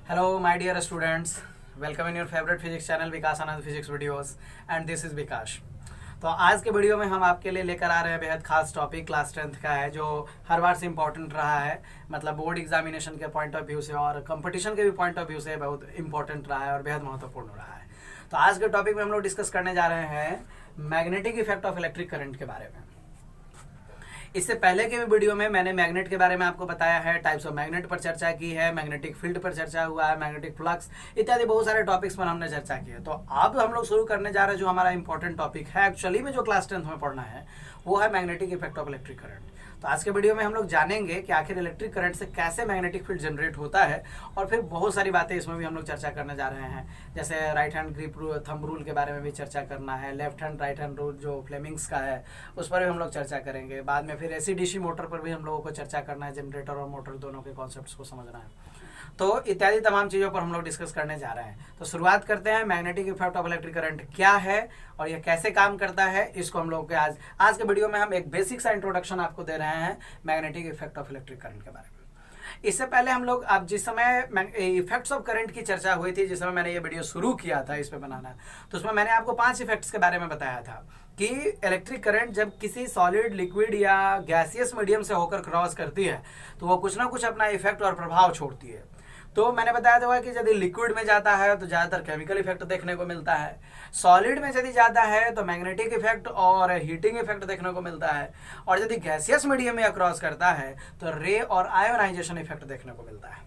Hello, my dear students. Welcome in your favorite physics channel Vikas Anand physics videos and this is Vikas. तो आज के video में हम आपके लिए लेकर आ रहे हैं बेहद खास टॉपिक क्लास 10th का है, जो हर बार से इम्पोर्टेंट रहा है। मतलब बोर्ड एग्जामिनेशन के पॉइंट ऑफ व्यू से और कंपटीशन के भी पॉइंट ऑफ व्यू से बहुत इंपॉर्टेंट रहा है और बेहद महत्वपूर्ण रहा है। तो आज के टॉपिक में हम लोग डिस्कस करने जा रहे हैं magnetic effect of electric current के बारे में। इससे पहले के भी वीडियो में मैंने मैग्नेट के बारे में आपको बताया है, टाइप्स ऑफ मैग्नेट पर चर्चा की है, मैग्नेटिक फील्ड पर चर्चा हुआ है, मैग्नेटिक फ्लक्स इत्यादि बहुत सारे टॉपिक्स पर हमने चर्चा की है। तो अब हम लोग शुरू करने जा रहे हैं जो हमारा इंपॉर्टेंट टॉपिक है एक्चुअली में, जो क्लास 10th में पढ़ना है, वो है magnetic effect of electric current. तो आज के वीडियो में हम लोग जानेंगे कि आखिर इलेक्ट्रिक करंट से कैसे मैग्नेटिक फील्ड जनरेट होता है, और फिर बहुत सारी बातें इसमें भी हम लोग चर्चा करने जा रहे हैं। जैसे right hand grip thumb rule के बारे में भी चर्चा करना है, left hand right hand rule जो फ्लेमिंग्स का है उस पर भी हम लोग चर्चा करेंगे। बाद में फिर एसी डीसी मोटर पर भी हम लोगों को चर्चा करना है, जनरेटर और मोटर दोनों के कॉन्सेप्ट्स को समझना है। तो इत्यादि तमाम चीज़ों पर हम लोग डिस्कस करने जा रहे हैं। तो शुरुआत करते हैं, magnetic effect of electric current क्या है और यह कैसे काम करता है, इसको हम लोग के आज के वीडियो में हम एक बेसिक सा इंट्रोडक्शन आपको दे रहे हैं magnetic effect of electric current के बारे में। इससे पहले हम लोग अब जिस समय इफेक्ट्स ऑफ करंट की चर्चा हुई थी, जिस समय मैंने ये वीडियो शुरू किया था इस पे बनाना, तो उसमें मैंने आपको 5 इफेक्ट्स के बारे में बताया था कि इलेक्ट्रिक करंट जब किसी सॉलिड, लिक्विड या गैसियस मीडियम से होकर क्रॉस करती है तो वो कुछ ना कुछ अपना इफेक्ट और प्रभाव छोड़ती है। तो मैंने बताया था कि यदि लिक्विड में जाता है तो ज़्यादातर केमिकल इफेक्ट देखने को मिलता है, सॉलिड में यदि जाता है तो मैग्नेटिक इफेक्ट और हीटिंग इफेक्ट देखने को मिलता है, और यदि गैसियस मीडियम में क्रॉस करता है तो रे और आयोनाइजेशन इफेक्ट देखने को मिलता है।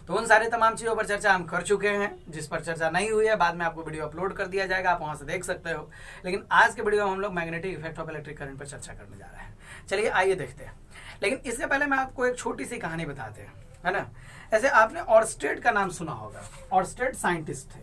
तो उन सारे तमाम चीज़ों पर चर्चा हम कर चुके हैं। जिस पर चर्चा नहीं हुई है बाद में आपको वीडियो अपलोड कर दिया जाएगा, आप वहाँ से देख सकते हो। लेकिन आज के वीडियो में हम लोग magnetic effect of electric current पर चर्चा करने जा रहे हैं। चलिए आइए देखते हैं। लेकिन इससे पहले मैं आपको एक छोटी सी कहानी बताते हैं, है ना। ऐसे आपने ऑर्स्टेड का नाम सुना होगा। ऑर्स्टेड साइंटिस्ट थे।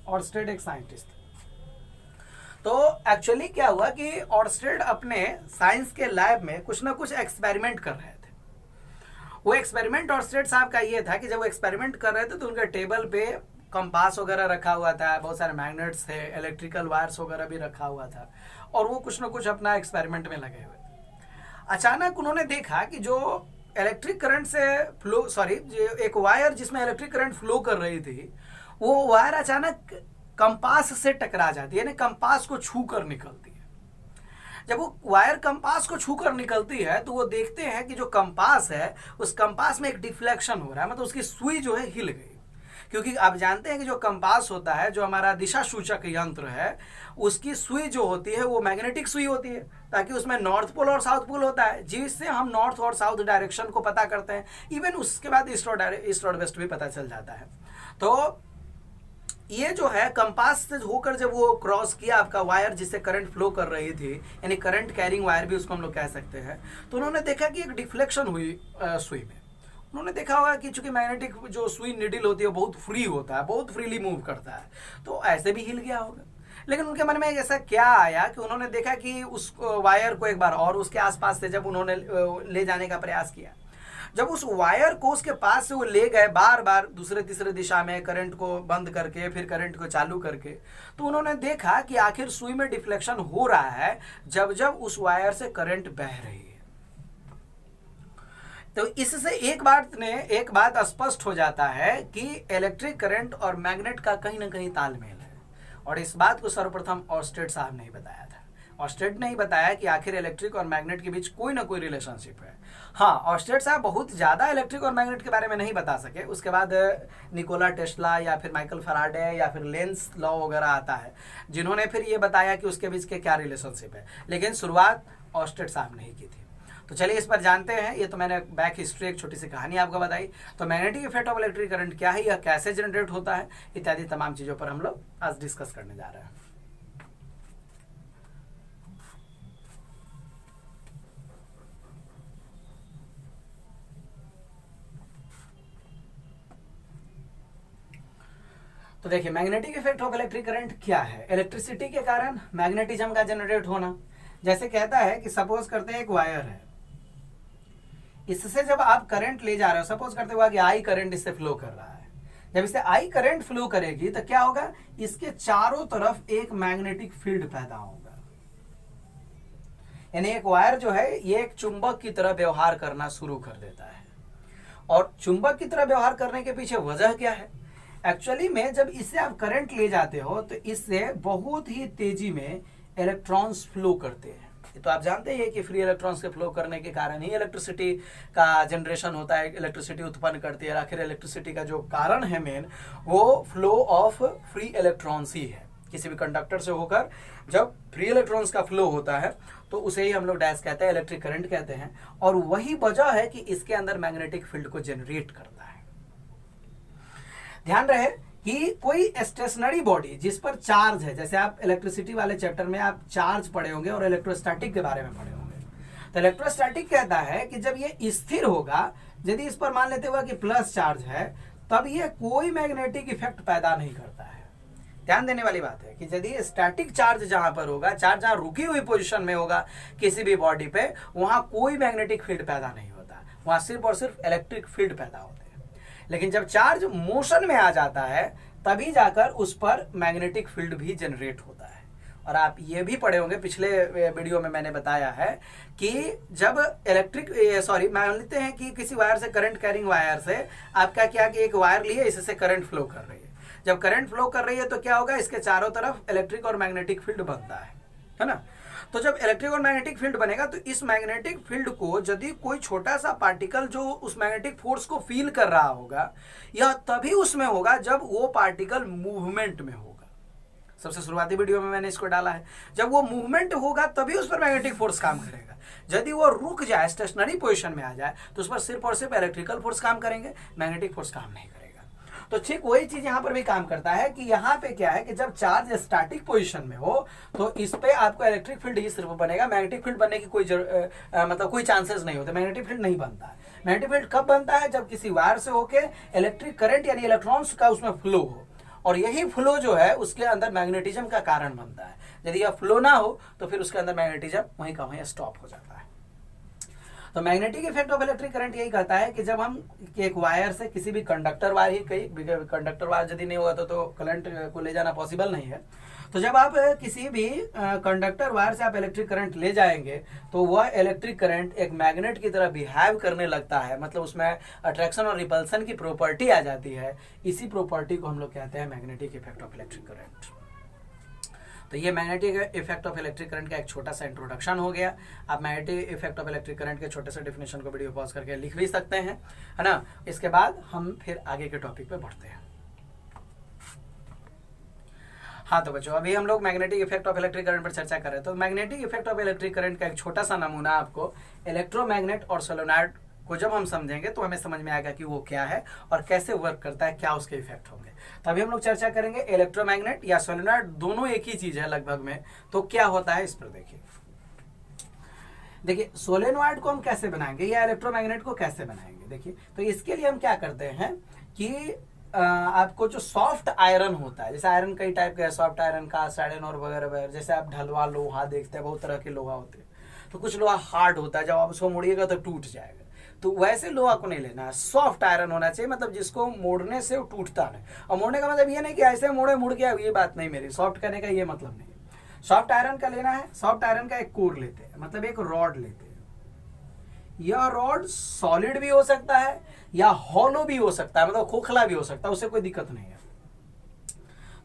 ऑर्स्टेड एक साइंटिस्ट थे। तो एक्चुअली क्या हुआ कि ऑर्स्टेड अपने साइंस के लैब में कुछ ना कुछ एक्सपेरिमेंट कर रहे थे। वो एक्सपेरिमेंट ऑर्स्टेड साहब का ये था कि जब वो एक्सपेरिमेंट कर रहे थे तो उनके टेबल पे कंपास वगैरह रखा हुआ था, बहुत सारे मैग्नेट्स थे, इलेक्ट्रिकल वायर्स वगैरह भी रखा हुआ था, और वो कुछ ना कुछ अपना एक्सपेरिमेंट में लगे हुए थे। अचानक उन्होंने देखा कि जो इलेक्ट्रिक करंट से एक वायर जिसमें इलेक्ट्रिक करंट फ्लो कर रही थी, वो वायर अचानक कंपास से टकरा जाती है, यानी कंपास को छू कर निकलती है। जब वो वायर कंपास को छू कर निकलती है तो वो देखते हैं कि जो कंपास है उस कंपास में एक डिफ्लेक्शन हो रहा है, मतलब उसकी सुई जो है हिल गई। क्योंकि आप जानते हैं कि जो कंपास होता है, जो हमारा दिशा सूचक यंत्र है, उसकी सुई जो होती है वो मैग्नेटिक सुई होती है, ताकि उसमें नॉर्थ पोल और साउथ पोल होता है, जिससे हम नॉर्थ और साउथ डायरेक्शन को पता करते हैं। इवन उसके बाद ईस्ट और वेस्ट भी पता चल जाता है। तो ये जो है कंपास से होकर जब वो क्रॉस किया आपका वायर जिससे करंट फ्लो कर रही थी, यानी करंट कैरिंग वायर भी उसको हम लोग कह सकते हैं, तो उन्होंने देखा कि एक डिफ्लेक्शन हुई सुई में। उन्होंने देखा होगा कि चूंकि मैग्नेटिक जो सुई निडल होती है बहुत फ्री होता है, बहुत फ्रीली मूव करता है, तो ऐसे भी हिल गया होगा। लेकिन उनके मन में ऐसा क्या आया कि उन्होंने देखा कि उस वायर को एक बार और उसके आसपास से जब उन्होंने ले जाने का प्रयास किया, जब उस वायर को उसके पास से वो ले गए बार बार दूसरे तीसरे दिशा में, करंट को बंद करके फिर करंट को चालू करके, तो उन्होंने देखा कि आखिर सुई में डिफ्लेक्शन हो रहा है जब जब उस वायर से करंट बह रही है। तो इससे एक बात स्पष्ट हो जाता है कि इलेक्ट्रिक करंट और मैग्नेट का कहीं ना कहीं तालमेल है, और इस बात को सर्वप्रथम ऑर्स्टेड साहब ने ही बताया था। ऑर्स्टेड ने ही बताया कि आखिर इलेक्ट्रिक और मैग्नेट के बीच कोई ना कोई रिलेशनशिप है। हाँ, ऑर्स्टेड साहब बहुत ज़्यादा इलेक्ट्रिक और मैग्नेट के बारे में नहीं बता सके। उसके बाद निकोला टेस्ला या फिर माइकल फैराडे या फिर लेंस लॉ वगैरह आता है, जिन्होंने फिर ये बताया कि उसके बीच के क्या रिलेशनशिप है, लेकिन शुरुआत ऑर्स्टेड साहब ने ही की थी। तो चलिए इस पर जानते हैं। ये तो मैंने बैक हिस्ट्री, एक छोटी सी कहानी आपको बताई। तो magnetic effect of electric current क्या है, यह कैसे जनरेट होता है, इत्यादि तमाम चीज़ों पर हम लोग आज डिस्कस करने जा रहे हैं। तो देखिए, magnetic effect of electric current क्या है। इलेक्ट्रिसिटी के कारण मैग्नेटिज्म का जनरेट होना। जैसे कहता है कि सपोज करते हैं एक वायर है, इससे जब आप करंट ले जा रहे हो, सपोज करते हुआ कि आई करंट इससे फ्लो कर रहा है, जब इससे आई करंट फ्लो करेगी तो क्या होगा, इसके चारों तरफ एक मैग्नेटिक फील्ड पैदा होगा। यानी एक वायर जो है ये एक चुंबक की तरह व्यवहार करना शुरू कर देता है। और चुंबक की तरह व्यवहार करने के पीछे वजह क्या है? एक्चुअली में जब इससे आप करंट ले जाते हो तो इससे बहुत ही तेजी में इलेक्ट्रॉन्स फ्लो करते हैं। तो आप जानते हैं कि फ्री इलेक्ट्रॉन्स के फ्लो करने के कारण ही इलेक्ट्रिसिटी का जनरेशन होता है, इलेक्ट्रिसिटी उत्पन्न करती है। आखिर इलेक्ट्रिसिटी का जो कारण है मेन, वो फ्लो ऑफ फ्री इलेक्ट्रॉन्स ही है। किसी भी कंडक्टर से होकर जब फ्री इलेक्ट्रॉन्स का फ्लो होता है तो उसे ही हम लोग डैश कहते हैं, इलेक्ट्रिक करंट कहते हैं। और वही वजह है कि इसके अंदर मैग्नेटिक फील्ड को जनरेट करता है। ध्यान रहे कि कोई स्टेशनरी बॉडी जिस पर चार्ज है, जैसे आप इलेक्ट्रिसिटी वाले चैप्टर में आप चार्ज पढ़े होंगे और इलेक्ट्रोस्टैटिक के बारे में पढ़े होंगे, तो इलेक्ट्रोस्टैटिक कहता है कि जब ये स्थिर होगा, यदि इस पर मान लेते हुए कि प्लस चार्ज है, तब ये कोई मैग्नेटिक इफेक्ट पैदा नहीं करता है। ध्यान देने वाली बात है कि यदि स्टैटिक चार्ज जहां पर होगा, चार्ज जहां रुकी हुई पोजीशन में होगा किसी भी बॉडी पे, वहां कोई मैग्नेटिक फील्ड पैदा नहीं होता, वहां सिर्फ और सिर्फ इलेक्ट्रिक फील्ड पैदा होता है। लेकिन जब चार्ज मोशन में आ जाता है तभी जाकर उस पर मैग्नेटिक फील्ड भी जनरेट होता है। और आप ये भी पढ़े होंगे, पिछले वीडियो में मैंने बताया है कि जब मान लेते हैं कि किसी वायर से, करंट कैरिंग वायर से आपका क्या कि एक वायर लिए, इससे करंट फ्लो कर रही है। जब करंट फ्लो कर रही है तो क्या होगा, इसके चारों तरफ इलेक्ट्रिक और मैग्नेटिक फील्ड बनता है ना। तो जब इलेक्ट्रिक और मैग्नेटिक फील्ड बनेगा तो इस मैग्नेटिक फील्ड को यदि कोई छोटा सा पार्टिकल जो उस मैग्नेटिक फोर्स को फील कर रहा होगा, यह तभी उसमें होगा जब वो पार्टिकल मूवमेंट में होगा। सबसे शुरुआती वीडियो में मैंने इसको डाला है, जब वो मूवमेंट होगा तभी उस पर मैग्नेटिक फोर्स काम करेगा। यदि वो रुक जाए, स्टेशनरी पोजीशन में आ जाए, तो उस पर सिर्फ और सिर्फ इलेक्ट्रिकल फोर्स काम करेंगे, मैग्नेटिक फोर्स काम नहीं करेगा। तो ठीक वही चीज यहां पर भी काम करता है कि यहां पे क्या है कि जब चार्ज स्टैटिक पोजीशन में हो तो इस पे आपको इलेक्ट्रिक फील्ड ही सिर्फ बनेगा, मैग्नेटिक फील्ड बनने की कोई चांसेस नहीं होते, मैग्नेटिक फील्ड नहीं बनता है। मैग्नेटिक फील्ड कब बनता है, जब किसी वायर से होके इलेक्ट्रिक करंट यानी इलेक्ट्रॉन्स का उसमें फ्लो हो, और यही फ्लो जो है उसके अंदर मैग्नेटिज्म का कारण बनता है। यदि यह फ्लो ना हो तो फिर उसके अंदर मैग्नेटिज्म वहीं का वहीं स्टॉप हो जाता है। तो magnetic effect of electric current यही कहता है कि जब हम एक वायर से, किसी भी कंडक्टर वायर ही, कई कंडक्टर वायर यदि नहीं होगा तो करंट को ले जाना पॉसिबल नहीं है। तो जब आप किसी भी कंडक्टर वायर से आप इलेक्ट्रिक करंट ले जाएंगे तो वह इलेक्ट्रिक करंट एक मैग्नेट की तरह बिहेव करने लगता है, मतलब उसमें अट्रैक्शन और रिपल्सन की प्रॉपर्टी आ जाती है। इसी प्रॉपर्टी को हम लोग कहते हैं magnetic effect of electric current. तो ये magnetic effect of electric current का एक छोटा सा इंट्रोडक्शन हो गया। आप magnetic effect of electric current के छोटे से डेफिनेशन को वीडियो पॉज करके लिख भी सकते हैं, है ना। इसके बाद हम फिर आगे के टॉपिक पे बढ़ते हैं। हाँ तो बच्चों, अभी हम लोग magnetic effect of electric current पर चर्चा कर रहे हैं। तो magnetic effect of electric current का एक छोटा सा नमूना आपको इलेक्ट्रोमैग्नेट और सोलेनॉइड को जब हम समझेंगे तो हमें समझ में आएगा कि वो क्या है और कैसे वर्क करता है, क्या उसके इफेक्ट होंगे। तो अभी हम लोग चर्चा करेंगे इलेक्ट्रोमैग्नेट या सोलेनॉइड, दोनों एक ही चीज है लगभग में। तो क्या होता है इस पर देखिए सोलेनॉइड को हम कैसे बनाएंगे या इलेक्ट्रोमैग्नेट को कैसे बनाएंगे। देखिए, तो इसके लिए हम क्या करते हैं कि आपको जो सॉफ्ट आयरन होता है, जैसे आयरन कई टाइप का है, सॉफ्ट आयरन, कास्ट आयरन और वगैरह वगैरह। जैसे आप ढलवा लोहा देखते हैं, बहुत तरह के लोहा होते हैं। तो कुछ लोहा हार्ड होता है, जब आप उसको मोड़िएगा तो टूट जाएगा। तो वैसे लोहा को नहीं लेना है, सॉफ्ट आयरन होना चाहिए, मतलब जिसको मोड़ने से वो टूटता नहीं। और मोड़ने का मतलब ये नहीं कि ऐसे मोड़े मुड़ गया, ये बात नहीं मेरी। सॉफ्ट करने का ये मतलब नहीं। सॉफ्ट आयरन का लेना है, सॉफ्ट आयरन का एक कोर लेते हैं, मतलब एक रॉड लेते हैं। यह रॉड सॉलिड भी हो सकता है या हॉलो भी हो सकता है, मतलब खोखला भी हो सकता है, उससे कोई दिक्कत नहीं है।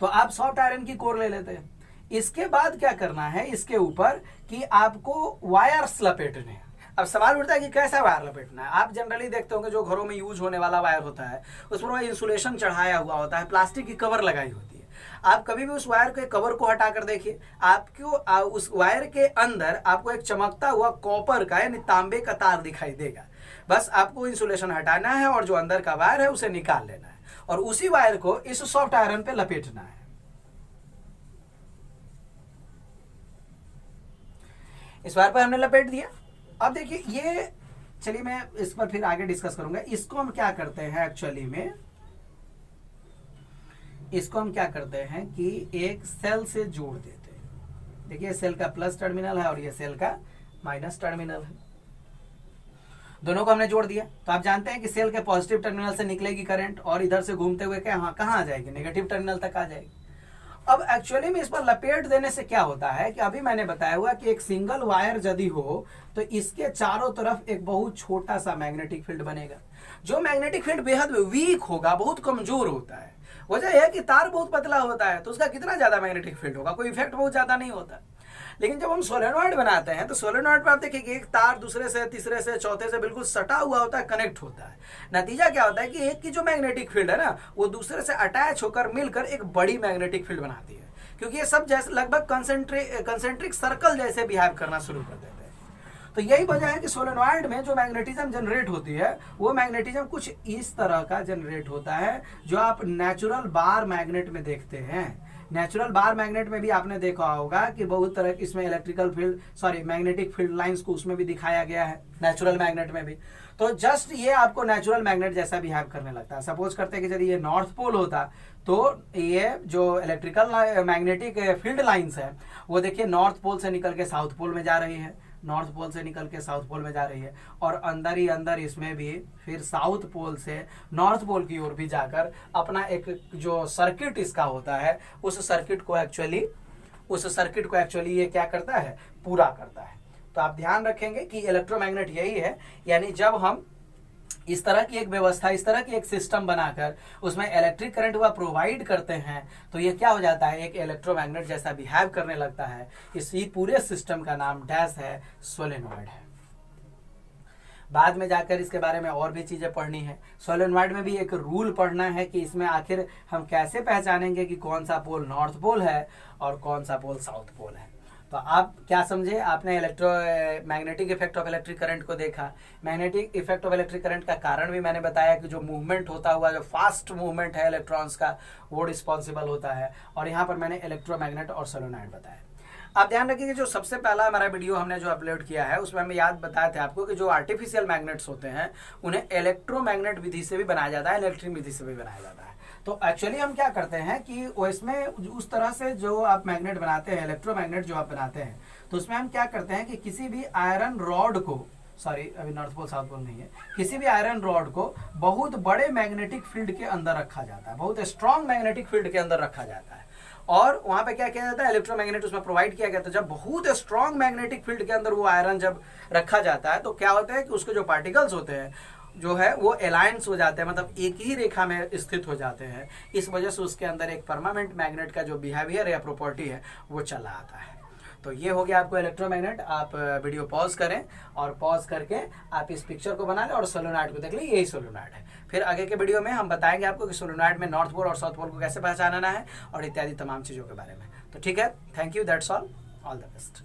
तो आप सॉफ्ट आयरन की कोर ले लेते हैं। इसके बाद क्या करना है, इसके ऊपर कि आपको वायर्स लपेटने हैं। अब सवाल उठता है कि कैसा वायर लपेटना है। आप जनरली देखते होंगे जो घरों में यूज होने वाला वायर होता है उस पर इंसुलेशन चढ़ाया हुआ होता है, प्लास्टिक की कवर लगाई होती है। आप कभी भी उस वायर के कवर को हटा कर देखिए, आपको उस वायर के अंदर आपको एक चमकता हुआ कॉपर का यानी तांबे का तार दिखाई देगा। बस आपको इंसुलेशन हटाना है और जो अंदर का वायर है उसे निकाल लेना है और उसी वायर को इस सॉफ्ट आयरन पे लपेटना है। इस वायर पर हमने लपेट दिया। अब देखिए ये, चलिए मैं इस पर फिर आगे डिस्कस करूंगा। इसको हम क्या करते हैं एक्चुअली में, इसको हम क्या करते हैं कि एक सेल से जोड़ देते हैं। देखिए सेल का प्लस टर्मिनल है और ये सेल का माइनस टर्मिनल है, दोनों को हमने जोड़ दिया। तो आप जानते हैं कि सेल के पॉजिटिव टर्मिनल से निकलेगी करंट और इधर से घूमते हुए कहाँ आ जाएगी, नेगेटिव टर्मिनल तक आ जाएगी। अब एक्चुअली में इस पर लपेट देने से क्या होता है कि अभी मैंने बताया हुआ कि एक सिंगल वायर यदि हो तो इसके चारों तरफ एक बहुत छोटा सा मैग्नेटिक फील्ड बनेगा। जो मैग्नेटिक फील्ड बेहद वीक होगा, बहुत कमजोर होता है। वजह यह है कि तार बहुत पतला होता है तो उसका कितना ज्यादा मैग्नेटिक फील्ड होगा, कोई इफेक्ट बहुत ज्यादा नहीं होता। लेकिन जब हम सोलेनॉइड बनाते हैं तो सोलेनॉइड पर आप देखिए एक तार दूसरे से, तीसरे से, चौथे से बिल्कुल सटा हुआ होता है, कनेक्ट होता है। नतीजा क्या होता है कि एक की जो मैग्नेटिक फील्ड है ना, वो दूसरे से अटैच होकर मिलकर एक बड़ी मैग्नेटिक फील्ड बनाती है, क्योंकि ये सब जैसे लगभग कंसेंट्रिक सर्कल जैसे बिहेव करना शुरू कर देते हैं। तो यही वजह है कि सोलेनॉइड में जो मैग्नेटिज्म जनरेट होती है वो मैग्नेटिज्म कुछ इस तरह का जनरेट होता है जो आप नेचुरल बार मैग्नेट में देखते हैं। नेचुरल बार मैग्नेट में भी आपने देखा होगा कि बहुत तरह की इसमें electrical field magnetic field lines को उसमें भी दिखाया गया है, नेचुरल मैग्नेट में भी। तो जस्ट ये आपको नेचुरल मैग्नेट जैसा बिहेव करने लगता है। सपोज करते हैं कि यदि ये नॉर्थ पोल होता तो ये जो इलेक्ट्रिकल मैग्नेटिक फील्ड लाइंस है वो देखिए नॉर्थ पोल से निकल के साउथ पोल में जा रही है, नॉर्थ पोल से निकल के साउथ पोल में जा रही है, और अंदर ही अंदर इसमें भी फिर साउथ पोल से नॉर्थ पोल की ओर भी जाकर अपना एक जो सर्किट इसका होता है उस सर्किट को एक्चुअली ये क्या करता है, पूरा करता है। तो आप ध्यान रखेंगे कि इलेक्ट्रोमैग्नेट यही है, यानी जब हम इस तरह की एक व्यवस्था, इस तरह की एक सिस्टम बनाकर उसमें इलेक्ट्रिक करंट वह प्रोवाइड करते हैं तो ये क्या हो जाता है, एक इलेक्ट्रोमैग्नेट जैसा बिहेव करने लगता है। इसी पूरे सिस्टम का नाम डैश है, सोलेनॉइड है। बाद में जाकर इसके बारे में और भी चीजें पढ़नी है। सोलेनॉइड में भी एक रूल पढ़ना है कि इसमें आखिर हम कैसे पहचानेंगे कि कौन सा पोल नॉर्थ पोल है और कौन सा पोल साउथ पोल है। तो आप क्या समझे, आपने magnetic effect of electric current को देखा। Magnetic effect of electric current का कारण भी मैंने बताया कि जो मूवमेंट होता हुआ, जो फास्ट मूवमेंट है इलेक्ट्रॉन्स का, वो रिस्पॉन्सिबल होता है। और यहाँ पर मैंने इलेक्ट्रोमैग्नेट और सोलेनॉइड बताया। आप ध्यान रखिए कि जो सबसे पहला हमारा वीडियो हमने जो अपलोड किया है उसमें हमें याद बताए थे आपको कि जो आर्टिफिशियल मैग्नेट्स होते हैं उन्हें इलेक्ट्रोमैग्नेट विधि से भी बनाया जाता है, इलेक्ट्रिक विधि से भी बनाया जाता है। तो एक्चुअली हम क्या करते हैं कि इसमें उस तरह से जो आप मैग्नेट बनाते हैं, इलेक्ट्रोमैग्नेट जो आप बनाते हैं, तो उसमें हम क्या करते हैं कि किसी भी आयरन रॉड को, सॉरी अभी नॉर्थ पोल साउथ पोल नहीं है, किसी भी आयरन रॉड को बहुत बड़े मैग्नेटिक फील्ड के अंदर रखा जाता है, बहुत स्ट्रॉन्ग मैग्नेटिक फील्ड के अंदर रखा जाता है। और वहां पे क्या किया जाता है, इलेक्ट्रोमैग्नेट उसमें प्रोवाइड किया गया। तो जब बहुत स्ट्रॉन्ग मैग्नेटिक फील्ड के अंदर वो आयरन जब रखा जाता है तो क्या होता है कि उसके जो पार्टिकल्स होते हैं जो है वो अलायंस हो जाते हैं, मतलब एक ही रेखा में स्थित हो जाते हैं। इस वजह से उसके अंदर एक परमानेंट मैग्नेट का जो बिहेवियर या प्रॉपर्टी है वो चला आता है। तो ये हो गया आपको इलेक्ट्रोमैग्नेट। आप वीडियो पॉज करें और पॉज करके आप इस पिक्चर को बना लें और सोलेनॉइड को देख लें, यही सोलेनॉइड है। फिर आगे के वीडियो में हम बताएंगे आपको कि सोलेनॉइड में नॉर्थ पोल और साउथ पोल को कैसे पहचानना है और इत्यादि तमाम चीज़ों के बारे में। तो ठीक है, thank you, that's all the best.